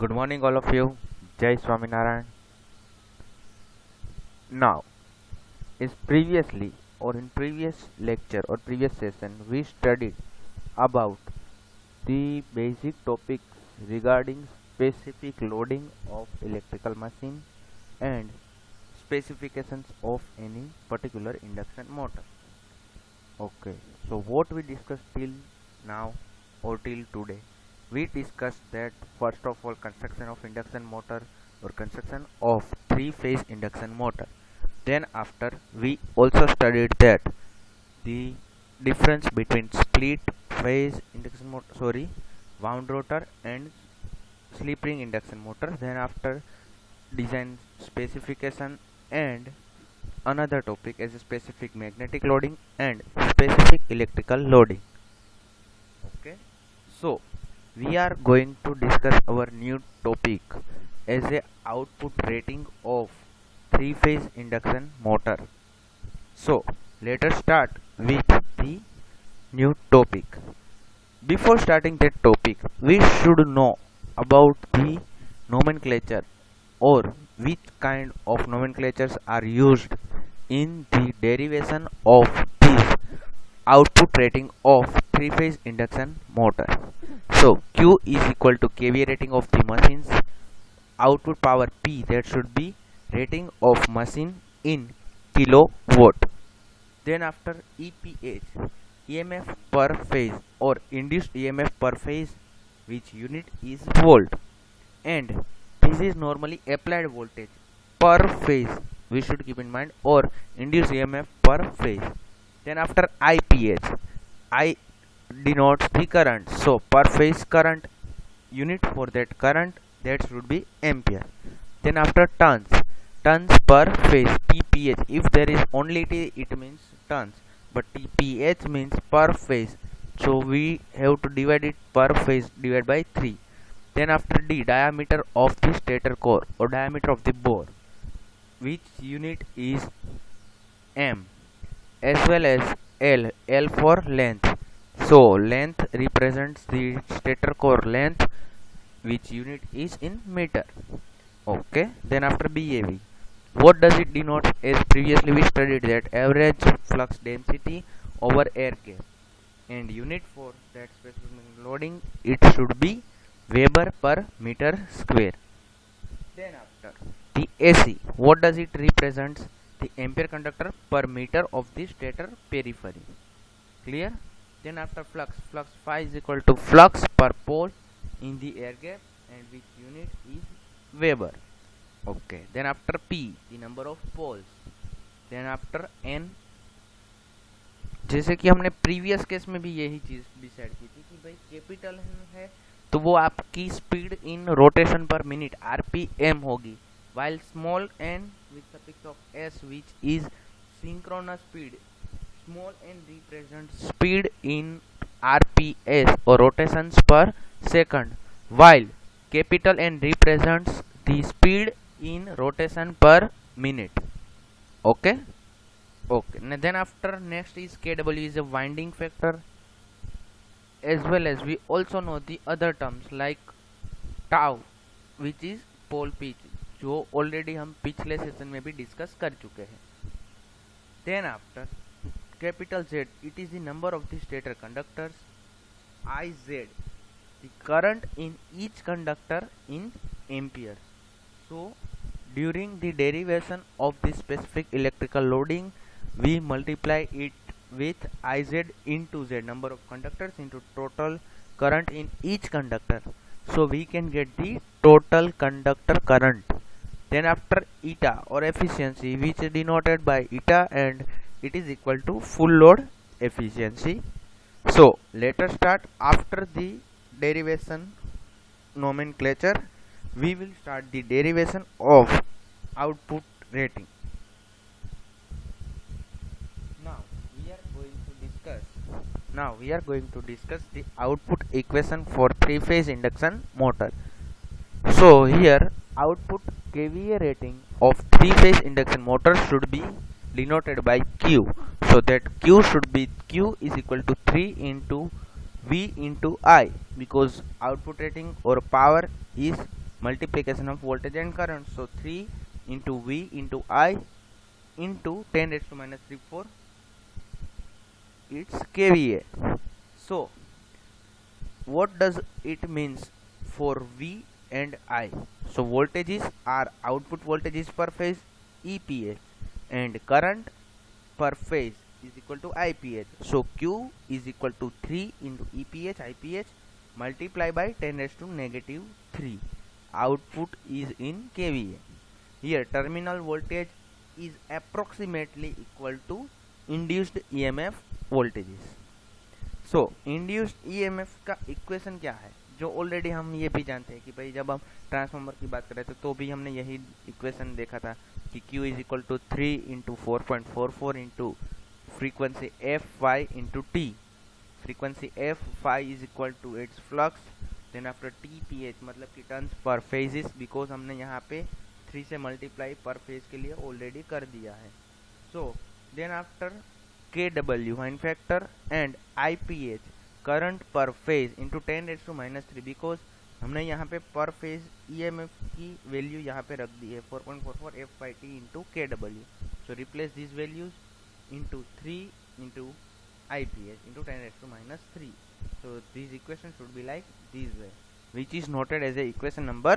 Good morning, all of you. Jai Swaminarayan. Now, is previously or in previous lecture or previous session, we studied about the basic topics regarding specific loading of electrical machine and specifications of any particular induction motor. Okay, so what we discussed till now or till today, we discussed that first of all construction of induction motor or construction of three-phase induction motor. Then after we also studied that the difference between split phase induction motor, wound rotor and slip ring induction motor. Then after design specification and another topic is specific magnetic loading and specific electrical loading. Okay, so we are going to discuss our new topic as a output rating of three phase induction motor. So let us start with the new topic. Before starting that topic, we should know about the nomenclature or which kind of nomenclatures are used in the derivation of this output rating of three phase induction motor. So Q is equal to kVA rating of the machine's output power P, that should be rating of machine in kilowatt. Then after EPH, EMF per phase or induced EMF per phase, which unit is volt, and this is normally applied voltage per phase, we should keep in mind, or induced EMF per phase. Then after IPH, I denotes the current, so per phase current, unit for that current, that should be ampere. Then after turns per phase, TPH, if there is only T, it means turns, but TPH means per phase, so we have to divide it per phase divided by 3. Then after D, diameter of the stator core or diameter of the bore, which unit is M, as well as L for length, so length represents the stator core length, which unit is in meter. Okay, then after BAV, what does it denote? As previously we studied that average flux density over air gap, and unit for that specific loading, it should be Weber per meter square. Then after the AC, what does it represents? The ampere conductor per meter of the stator periphery. Clear? Then after flux phi is equal to flux per pole in the air gap, and which unit is Weber. Okay, then after P, the number of poles. Then after N, जैसे कि हमने previous case में भी यही चीज decide की थी कि भाई कैपिटल है तो वो आपकी स्पीड इन रोटेशन पर मिनट आरपीएम होगी, while small n with suffix of s, which is synchronous speed, small n represents speed in rps or rotations per second, while capital N represents the speed in rotation per minute. Okay, and then after next is kW is a winding factor, as well as we also know the other terms like tau, which is pole pitch, जो already हम पिछले session में भी discuss कर चुके हैं. Then after capital Z, it is the number of the stator conductors. IZ, the current in each conductor in ampere. So during the derivation of the specific electrical loading, we multiply it with IZ into Z, number of conductors, into total current in each conductor, so we can get the total conductor current. Then after eta or efficiency, which is denoted by eta, and it is equal to full load efficiency. So let us start. After the derivation nomenclature, we will start the derivation of output rating. Now we are going to discuss the output equation for three-phase induction motor. So here output kVA rating of three-phase induction motor should be denoted by Q. So that Q is equal to 3 into V into I, because output rating or power is multiplication of voltage and current. So 3 into V into I into 10 raised to minus 3 4, it's kVA. So what does it means for V and I? So voltages are output voltages per phase EPH, and current per phase is equal to IPH. So Q is equal to 3 into EPH IPH multiply by 10 raised to negative 3. Output is in kVA. Here terminal voltage is approximately equal to induced EMF voltages. So induced EMF का equation क्या है, जो already हम ये भी जानते हैं कि भाई जब हम ट्रांसफार्मर की बात कर रहे थे तो भी हमने यही इक्वेशन देखा था कि Q is equal to 3 into 4.44 into frequency F5 into T. Frequency F5 is equal to its flux, then after TPH मतलब कि टर्न्स पर फेजेस, बिकॉज हमने यहाँ पे 3 से मल्टीप्लाई पर फेज के लिए ऑलरेडी कर दिया है. So then after kW fine factor and IPH current per phase into 10 raised to minus 3, because हमने यहाँ पे पर फेज EMF की वैल्यू यहाँ पे रख दी है 4.44 F5T into KW. So replace this values into 3 into IPH into 10 raised to minus 3. So this equation should be like this way, which is noted as a equation number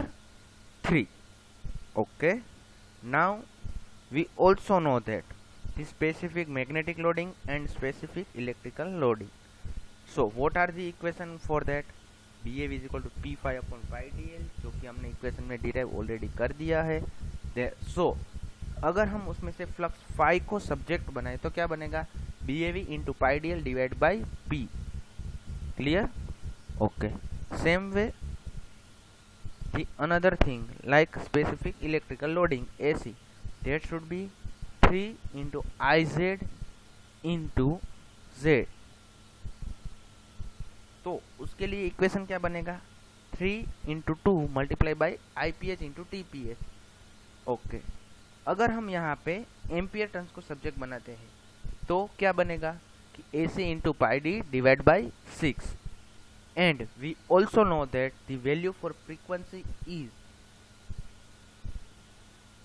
3. Okay, now we also know that the specific magnetic loading and specific electrical loading. So what are the equation for that? BAV is equal to P5 upon pi dl, जो कि हमने equation में derive already कर दिया है. So अगर हम उसमें से फ्लक्स फाई को सब्जेक्ट बनाए तो क्या बनेगा, BAV into pi dl divide by P. Clear? Okay. Same way, the another thing like specific electrical loading AC, that should be 3 into IZ into Z. तो उसके लिए इक्वेशन क्या बनेगा, 3 into 2 multiply by IPH into TPH. Okay, अगर हम यहाँ पे ampere turns को सब्जेक्ट बनाते हैं तो क्या बनेगा कि AC into pi D divide by 6. And we also know that the value for frequency is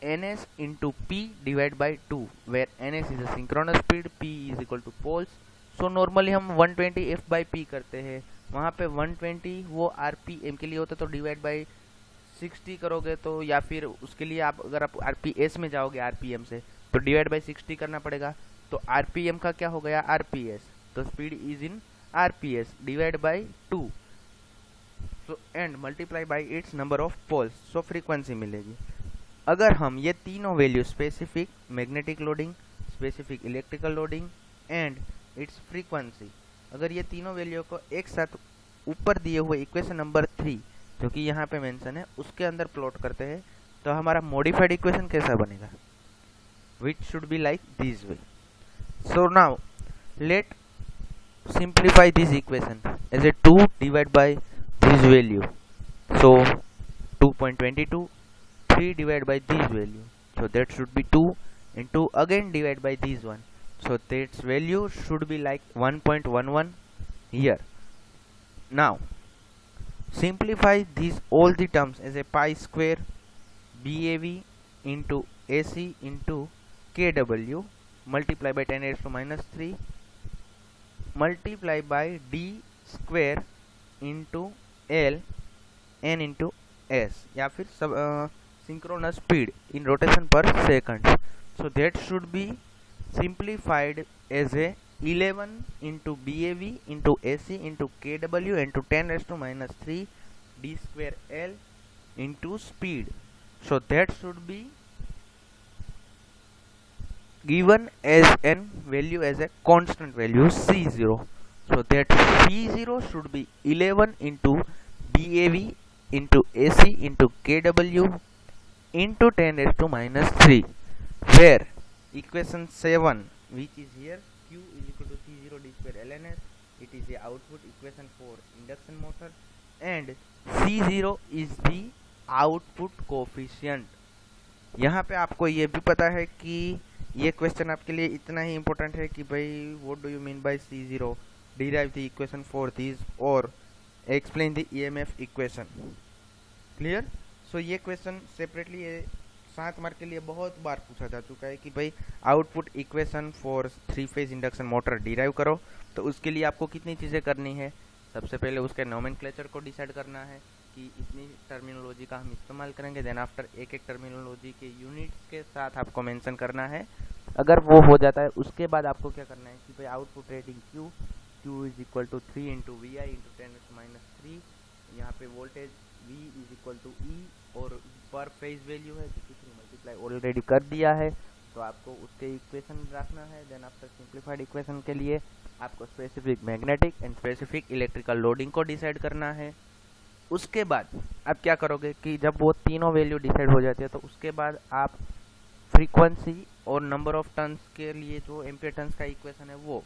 ns into p divided by 2, where ns is a synchronous speed, p is equal to poles. So normally हम 120 f by p करते हैं, वहाँ पे 120 वो rpm के लिए होता है, तो डिवाइड बाई 60 करोगे तो, या फिर उसके लिए आप अगर आप rps में जाओगे rpm से तो डिवाइड बाई 60 करना पड़ेगा. तो rpm का क्या हो गया, rps, तो speed is in rps divide by 2. So and multiply by its number of poles, so frequency मिलेगी. अगर हम ये तीनों value specific magnetic loading, specific electrical loading and its frequency, अगर ये तीनों वैल्यू को एक साथ ऊपर दिए हुए इक्वेशन नंबर 3 जो कि यहाँ पे मेंशन है उसके अंदर प्लॉट करते हैं तो हमारा मॉडिफाइड इक्वेशन कैसा बनेगा, which should be like this way. So now let simplify this equation as a 2 divide by this value. So 2.22, 3 divided by this value, so that should be 2 into again divide by this one, so that value should be like 1.11 here. Now simplify these all the terms as a pi square BAV into AC into KW multiply by 10 raised to minus 3 multiply by D square into L N into S, या फिर सब synchronous speed in rotation per second. So that should be simplified as a 11 into BAV into AC into KW into 10 raised to minus 3 D square L into speed. So that should be given as an value as a constant value C0. So that C0 should be 11 into BAV into AC into KW into 10 raised to minus 3, where equation 7 which is here Q is equal to C0 D square lns, it is the output equation for induction motor, and C0 is the output coefficient. यहाँ पे आपको ये भी पता है कि ये question आपके लिए इतना ही इम्पोर्टेंट है कि भाई what do you mean by C0, derive the equation for these or explain the EMF equation. Clear? सो ये क्वेश्चन सेपरेटली 7 मार्क के लिए बहुत बार पूछा जा चुका है कि भाई output equation for 3 phase induction motor derive करो। तो उसके लिए आपको कितनी चीज़ें करनी है, सबसे पहले उसके नोमेनक्लेचर को डिसाइड करना है कि इतनी टर्मिनोलॉजी का हम इस्तेमाल करेंगे। देन आफ्टर एक एक टर्मिनोलॉजी के यूनिट्स के साथ आपको मेंशन करना है। अगर वो हो जाता है उसके बाद आपको क्या करना है कि भाई output rating Q is equal to 3 into V I into 10⁻3। यहाँ पे voltage V is equal to E और पर फेज वैल्यू है तो 3 मल्टीप्लाई ऑलरेडी कर दिया है, तो आपको उसके इक्वेशन रखना है। देन आफ्टर सिंप्लीफाइड इक्वेशन के लिए आपको specific magnetic and specific electrical loading को डिसाइड करना है। उसके बाद आप क्या करोगे कि जब वो तीनों वैल्यू डिसाइड हो जाती है तो उसके बाद आप फ्रीक्वेंसी और नंबर ऑफ टर्न्स के लिए जो एम्पियर टर्न्स का इक्वेशन है वो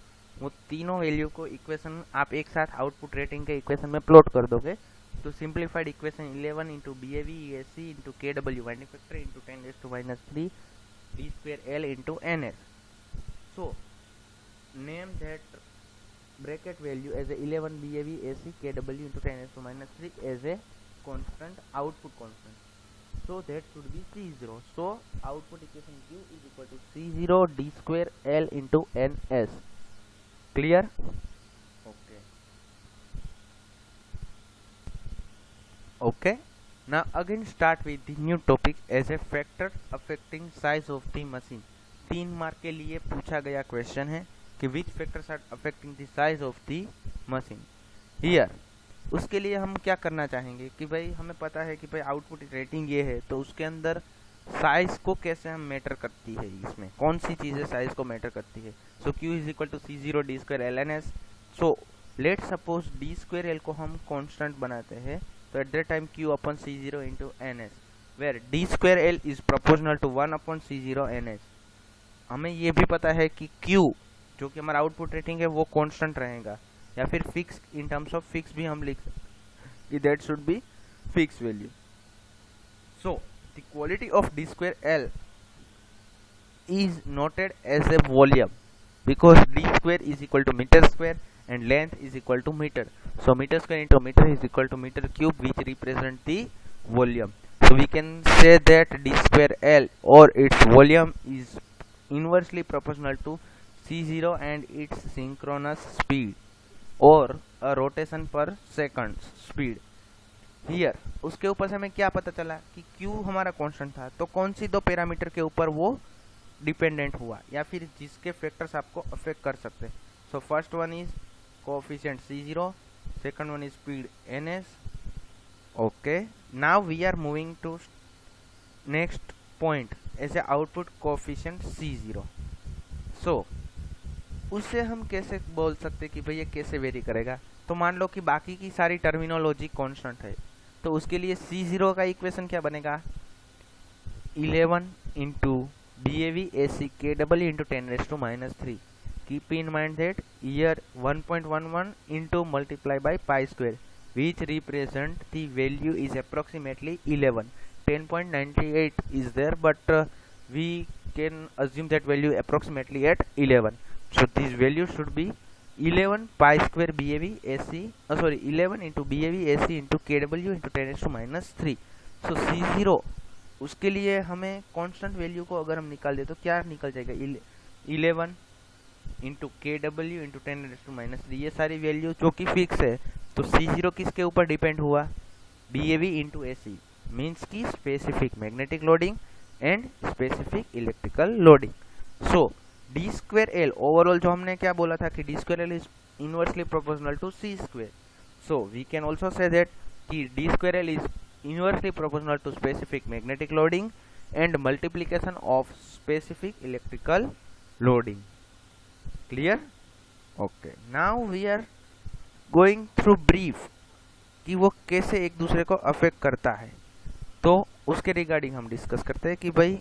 तीनों वैल्यू को इक्वेशन आप एक साथ आउटपुट रेटिंग के इक्वेशन में प्लॉट कर दोगे। तो simplified equation 11 into B A V A C into K W winding factor into 10⁻³ D square L into N S. So name that bracket value as a 11 BAV AC KW into 10⁻³ as a constant output constant. So that should be C0. So output equation Q is equal to C0 D square L into NS. Clear? Okay. Okay. Now again start with the new topic as a factor affecting size of the machine. 3 mark के लिए पूछा गया question है कि which factors are affecting the size of the machine here. उसके लिए हम क्या करना चाहेंगे कि भाई हमें पता है कि भाई आउटपुट रेटिंग ये है, तो उसके अंदर साइज को कैसे हम मैटर करती है, इसमें कौन सी चीज़ें साइज को मैटर करती है। So Q is equal to C0 D square L N S. So let suppose D square L को हम कॉन्स्टेंट बनाते हैं, तो at that time Q upon C0 into N S where D square L is proportional to 1 upon C0 N S. हमें ये भी पता है कि Q जो कि हमारा आउटपुट रेटिंग है वो कांस्टेंट रहेगा, या फिर fix in terms of fix भी हम लिख सकते कि that should be fix value. So the quality of D square L is noted as a volume because D square is equal to metre square and length is equal to metre. So metre square into metre is equal to metre cube which represent the volume. So we can say that d square L or its volume is inversely proportional to C0 and its synchronous speed or a rotation per second speed. Here उसके ऊपर से हमें क्या पता चला कि Q हमारा constant था, तो कौन सी दो पैरामीटर के ऊपर वो डिपेंडेंट हुआ या फिर जिसके फैक्टर्स आपको अफेक्ट कर सकते हैं। So first one is coefficient C0, second one is speed NS. Okay, now we are moving to next point as a output coefficient C0. So उससे हम कैसे बोल सकते कि भाई ये कैसे वेरी करेगा। तो मान लो कि बाकी की सारी टर्मिनोलॉजी कांस्टेंट है, तो उसके लिए C0 का इक्वेशन क्या बनेगा 11 into BAV AC KW into 10⁻³ keep in mind that year 1.11 into multiply by pi square which represent the value is approximately 11. 10.98 is there, but we can assume that value approximately at 11. So this value should be 11 pi square BAV AC, 11 into BAV AC into KW into 10⁻³ So C0 उसके लिए हमें constant value को अगर हम निकाल दे तो क्या निकल जाएगा 11 इंटू KW इंटू 10⁻³ ये सारी वैल्यू जो कि फिक्स है। तो C0 किसके ऊपर डिपेंड हुआ BAV इंटू AC मीन्स की specific magnetic loading and specific electrical loading. So D square L overall जो हमने क्या बोला था कि D square L is inversely proportional to C square. So we can also say that कि D square L is inversely proportional to specific magnetic loading and multiplication of specific electrical loading. Clear? Okay, now we are going through brief कि वो कैसे एक दूसरे को affect करता है, तो उसके रिगार्डिंग हम डिस्कस करते हैं कि भाई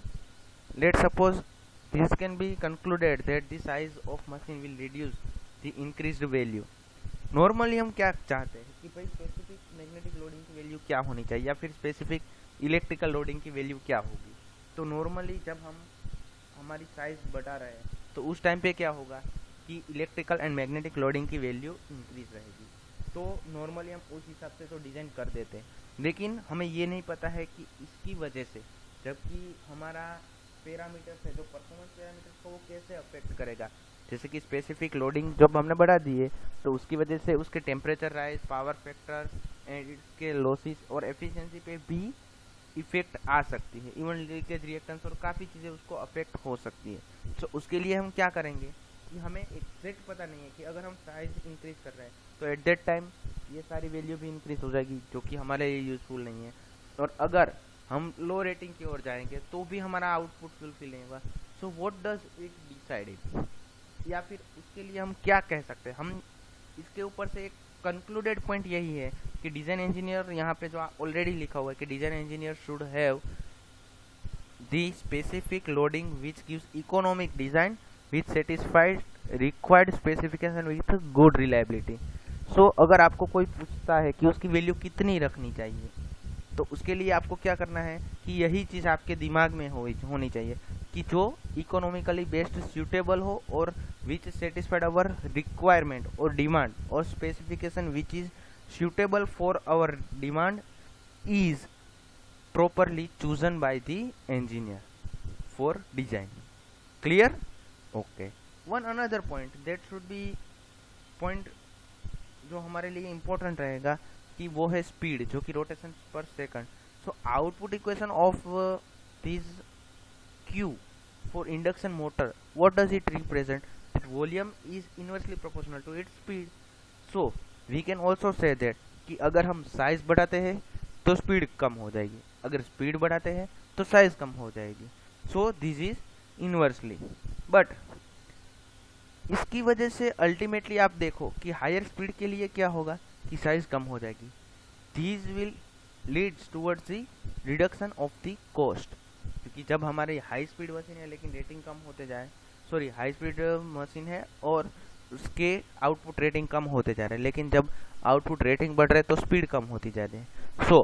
let suppose this can be concluded that the size of machine will reduce the increased value. Normally हम क्या चाहते हैं कि भाई स्पेसिफिक मैग्नेटिक लोडिंग की वैल्यू क्या होनी चाहिए या फिर स्पेसिफिक इलेक्ट्रिकल लोडिंग की वैल्यू क्या होगी। तो नॉर्मली जब हम हमारी साइज बढ़ा रहे हैं तो उस टाइम पे क्या होगा कि इलेक्ट्रिकल एंड मैग्नेटिक लोडिंग की वैल्यू इंक्रीज रहेगी। तो नॉर्मली हम उस हिसाब से तो डिज़ाइन कर देते हैं, लेकिन हमें ये नहीं पता है कि इसकी वजह से जबकि हमारा पैरामीटर्स है जो परफॉर्मेंस पैरामीटर्स को वो कैसे अफेक्ट करेगा। जैसे कि स्पेसिफिक लोडिंग जब हमने बढ़ा दिए तो उसकी वजह से उसके temperature rise, power factor and इसके लॉसेस और एफिशिएंसी पे भी इफेक्ट आ सकती है। इवन लीकेज रिएक्टेंस और काफ़ी चीज़ें उसको अफेक्ट हो सकती है। तो उसके लिए हम क्या करेंगे कि हमें एग्जैक्ट पता नहीं है कि अगर हम साइज इंक्रीज कर रहे हैं तो एट दैट टाइम ये सारी वैल्यू भी इंक्रीज हो जाएगी, जो कि हमारे लिए यूजफुल नहीं है। और अगर हम लो रेटिंग की ओर जाएंगे तो भी हमारा आउटपुट फुलफिल नहीं होगा। So what does it decided, या फिर उसके लिए हम क्या कह सकते हैं। हम इसके ऊपर से एक कंक्लूडेड पॉइंट यही है कि डिज़ाइन इंजीनियर, यहाँ पे जो ऑलरेडी लिखा हुआ है कि design engineer should have the specific loading which gives economic design which satisfied required specification with good reliability. So अगर आपको कोई पूछता है कि उसकी वैल्यू कितनी रखनी चाहिए तो उसके लिए आपको क्या करना है कि यही चीज़ आपके दिमाग में होनी चाहिए कि जो इकोनॉमिकली बेस्ट सूटेबल हो और विच सेटिस्फाइड आवर रिक्वायरमेंट और डिमांड और specification which is suitable for our demand is properly chosen by the engineer for design. Clear? Okay. One another point that should be point जो हमारे लिए important रहेगा कि वो है speed, जो कि rotation per second. So output equation of this Q for induction motor, what does it represent? That volume is inversely proportional to its speed. So we can also say that कि अगर हम size बढ़ाते हैं तो speed कम हो जाएगी, अगर speed बढ़ाते हैं तो साइज कम हो जाएगी। So this is inversely, but इसकी वजह से अल्टीमेटली आप देखो कि हायर स्पीड के लिए क्या होगा कि साइज कम हो जाएगी। This will leads towards the reduction of the cost, क्योंकि जब हमारे हाई स्पीड मशीन है लेकिन रेटिंग कम होते जाए, सॉरी हाई स्पीड मशीन है और उसके आउटपुट रेटिंग कम होते जा रहे हैं, लेकिन जब आउटपुट रेटिंग बढ़ रहे हैं तो स्पीड कम होती जा रही है। So,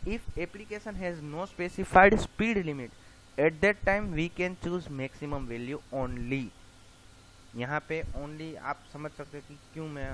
if application has no specified speed limit, at that time we can choose maximum value only. यहाँ पे only आप समझ सकते हो कि क्यों मैं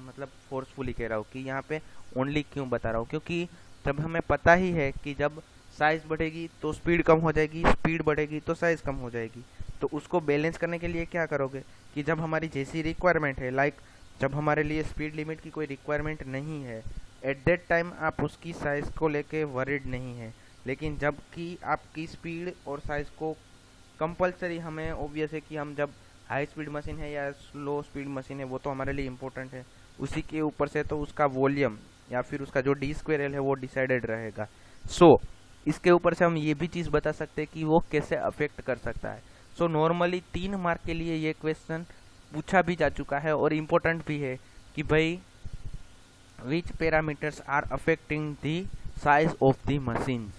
मतलब फोर्सफुली कह रहा हूँ कि यहाँ पे only क्यों बता रहा हूँ, क्योंकि जब हमें पता ही है कि जब साइज बढ़ेगी तो स्पीड कम हो जाएगी, स्पीड बढ़ेगी तो साइज कम हो जाएगी। तो उसको बैलेंस करने के लिए क्या करोगे कि जब हमारी जैसी रिक्वायरमेंट है, लाइक जब हमारे लिए स्पीड लिमिट की कोई रिक्वायरमेंट नहीं है, एट दैट टाइम आप उसकी साइज़ को लेके वरीड नहीं है। लेकिन जब कि आपकी स्पीड और साइज़ को कंपलसरी, हमें ऑब्वियस है कि हम जब हाई स्पीड मशीन है या स्लो स्पीड मशीन है वो तो हमारे लिए इम्पोर्टेंट है, उसी के ऊपर से तो उसका वॉल्यूम या फिर उसका जो d²L है वो डिसाइडेड रहेगा। सो इसके ऊपर से हम ये भी चीज़ बता सकते हैं कि वो कैसे अफेक्ट कर सकता है। सो नॉर्मली 3 मार्क के लिए ये क्वेश्चन पूछा भी जा चुका है और इम्पोर्टेंट भी है कि भाई which parameters are affecting the size of the machines।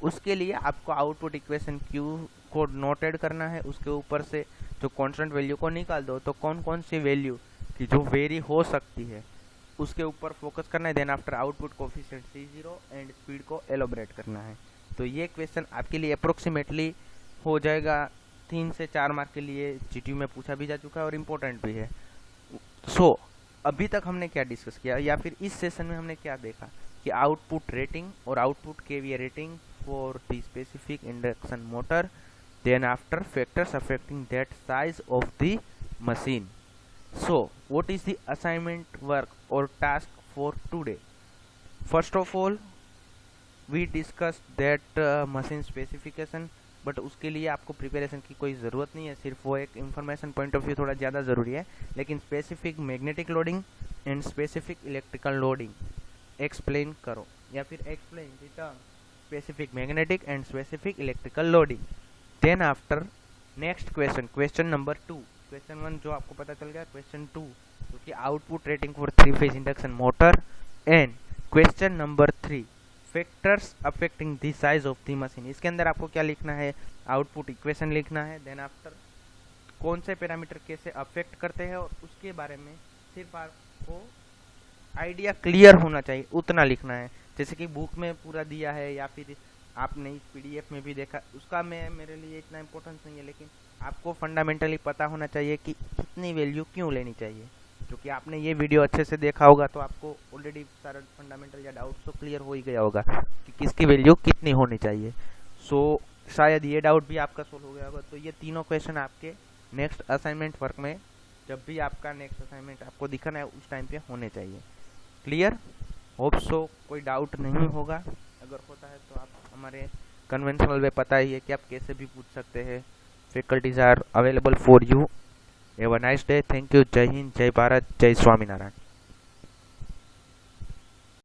उसके लिए आपको आउटपुट इक्वेशन Q को नोटेड करना है, उसके ऊपर से जो कांस्टेंट वैल्यू को निकाल दो तो कौन कौन सी वैल्यू की जो वेरी हो सकती है उसके ऊपर फोकस करना है। Then after output coefficient C0 and speed को एलोबरेट करना है। तो ये क्वेश्चन आपके लिए अप्रोक्सीमेटली हो जाएगा 3 से 4 मार्क के लिए, GTU में पूछा भी जा चुका है और इम्पोर्टेंट भी है। सो अभी तक हमने क्या डिस्कस किया या फिर इस सेशन में हमने क्या देखा कि आउटपुट रेटिंग और output kVA rating for the specific induction motor, then after factors affecting that size of the machine. So what is the assignment work और task for today? First of all we discuss that machine specification, but उसके लिए आपको preparation की कोई ज़रूरत नहीं है, सिर्फ वो एक इन्फॉर्मेशन पॉइंट ऑफ व्यू थोड़ा ज़्यादा ज़रूरी है। लेकिन specific magnetic loading and specific electrical loading explain करो, या फिर explain the term specific magnetic and specific electrical loading. Then after next question, question number 2, question 1 जो आपको पता चल गया, क्वेश्चन 2 जो कि output rating for 3 phase induction motor, and question number 3 factors affecting the size of the machine. इसके अंदर आपको क्या लिखना है, आउटपुट इक्वेशन लिखना है। देन आफ्टर कौन से पैरामीटर कैसे अफेक्ट करते हैं और उसके बारे में सिर्फ आपको आइडिया क्लियर होना चाहिए, उतना लिखना है। जैसे कि बुक में पूरा दिया है या फिर आपने इस PDF में भी देखा, उसका मेरे लिए इतना इम्पोर्टेंस नहीं है, लेकिन आपको फंडामेंटली पता होना चाहिए कि कितनी वैल्यू क्यों लेनी चाहिए। क्योंकि आपने ये वीडियो अच्छे से देखा होगा तो आपको ऑलरेडी सारा फंडामेंटल या डाउट तो क्लियर हो ही गया होगा कि किसकी वैल्यू कितनी होनी चाहिए। सो शायद ये डाउट भी आपका सोल्व हो गया होगा। तो ये तीनों क्वेश्चन आपके नेक्स्ट असाइनमेंट वर्क में, जब भी आपका नेक्स्ट असाइनमेंट आपको दिखाना है उस टाइम पे होने चाहिए। क्लियर? होप सो कोई डाउट नहीं होगा। अगर होता है तो आप हमारे कन्वेंशनल वे पता ही है कि आप कैसे भी पूछ सकते हैं। Faculties are available for you. Have a nice day. Thank you. जय हिंद, जय भारत, जय स्वामीनारायण।